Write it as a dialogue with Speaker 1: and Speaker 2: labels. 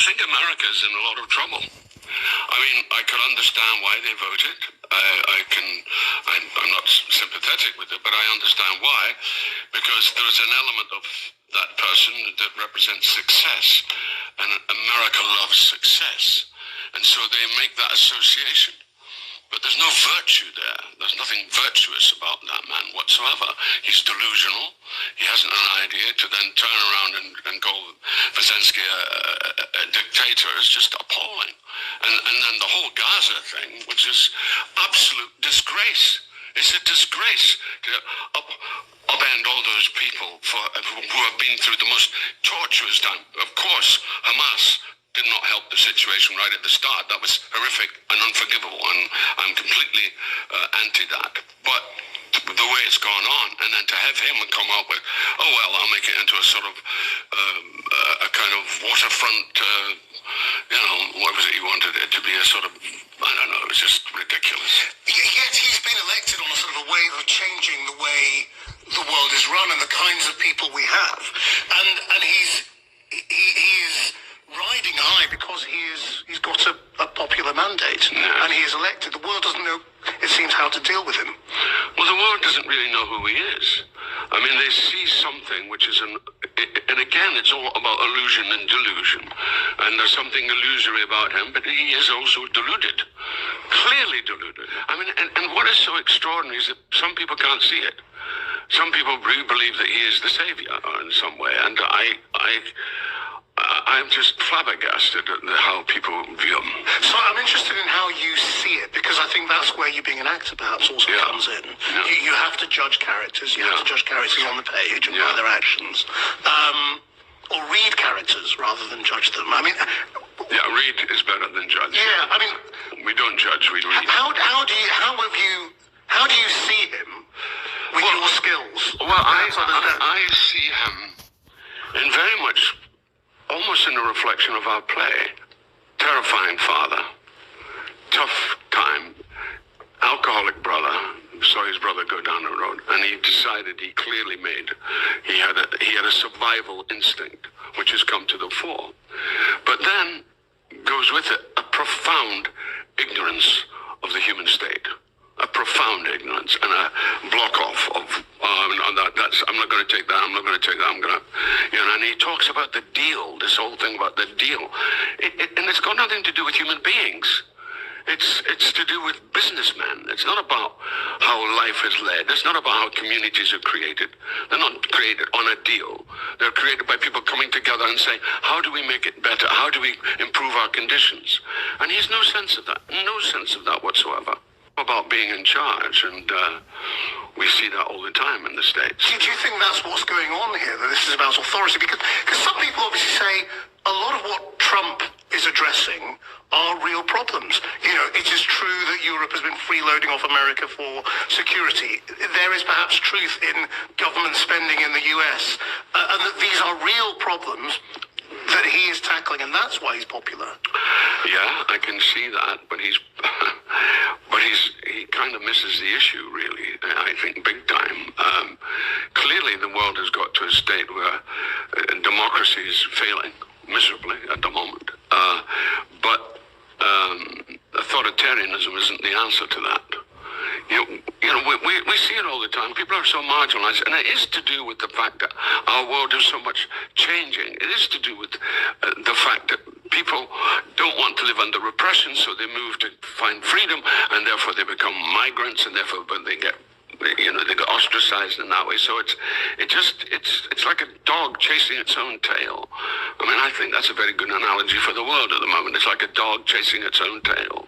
Speaker 1: think America's in a lot of trouble. I mean, I could understand why they voted. I'm not sympathetic with it, but I understand why, because there's an element of that person that represents success, and America loves success, and so they make that association. But there's no virtue there. There's nothing virtuous about that man whatsoever. He's delusional. He hasn't an idea to then turn around and call Zelensky a dictator. Is just appalling. And then the whole Gaza thing, which is absolute disgrace. It's a disgrace to upend all those people who have been through the most torturous time. Of course, Hamas did not help the situation right at the start. That was horrific and unforgivable, and I'm completely anti that. But the way it's gone on, and then to have him come up with, oh well, I'll make it into a sort of a kind of waterfront, what was it he wanted it to be, a sort of, I don't know, it was just ridiculous.
Speaker 2: Yet he's been elected on a sort of a wave of changing the way the world is run and the kinds of people we have, and he's riding high because he's got a popular mandate, and he is elected. The world doesn't know, it seems, how to deal with him.
Speaker 1: Well, the world doesn't really know who he is. I mean, they see something which is and again, it's all about illusion and delusion, and there's something illusory about him, but he is also deluded, clearly deluded. I mean, and what is so extraordinary is that some people can't see it. Some people believe that he is the savior in some way, and I'm just flabbergasted at how people view him.
Speaker 2: So I'm interested in how you see it, because I think that's where you being an actor perhaps also comes in. Yeah. You have to judge characters. You have to judge characters on the page and by their actions. Or read characters rather than judge them. I mean...
Speaker 1: Yeah, read is better than judge.
Speaker 2: Yeah, I mean...
Speaker 1: We don't judge, we read.
Speaker 2: How do you see him with your skills?
Speaker 1: Well, I see him in very much... almost in a reflection of our play. Terrifying father, tough time, alcoholic brother, saw his brother go down the road, and he decided, he clearly made, he had a survival instinct, which has come to the fore. But then goes with it a profound ignorance of the human state. A profound ignorance and a block off of, I'm not going to take that, I'm not going to take that, I'm going to, and he talks about the deal, this whole thing about the deal. And it's got nothing to do with human beings. It's to do with businessmen. It's not about how life is led. It's not about how communities are created. They're not created on a deal. They're created by people coming together and saying, how do we make it better? How do we improve our conditions? And he has no sense of that, no sense of that whatsoever. About being in charge, and we see that all the time in the States.
Speaker 2: Do you think that's what's going on here, that this is about authority? Because some people obviously say a lot of what Trump is addressing are real problems. It is true that Europe has been freeloading off America for security. There is perhaps truth in government spending in the US, and that these are real problems that he is tackling, and that's why he's popular.
Speaker 1: Yeah, I can see that, but he kind of misses the issue, really, I think, big time. Clearly, the world has got to a state where democracy is failing miserably at the moment. But authoritarianism isn't the answer to that. We see it all the time. People are so marginalized, and it is to do with the fact that our world is so much changing. It is to do with the fact that people don't want to live under repression, so they move to find freedom, and therefore they become migrants, and therefore they get ostracized in that way. So it's like a dog chasing its own tail. I mean, I think that's a very good analogy for the world at the moment. It's like a dog chasing its own tail.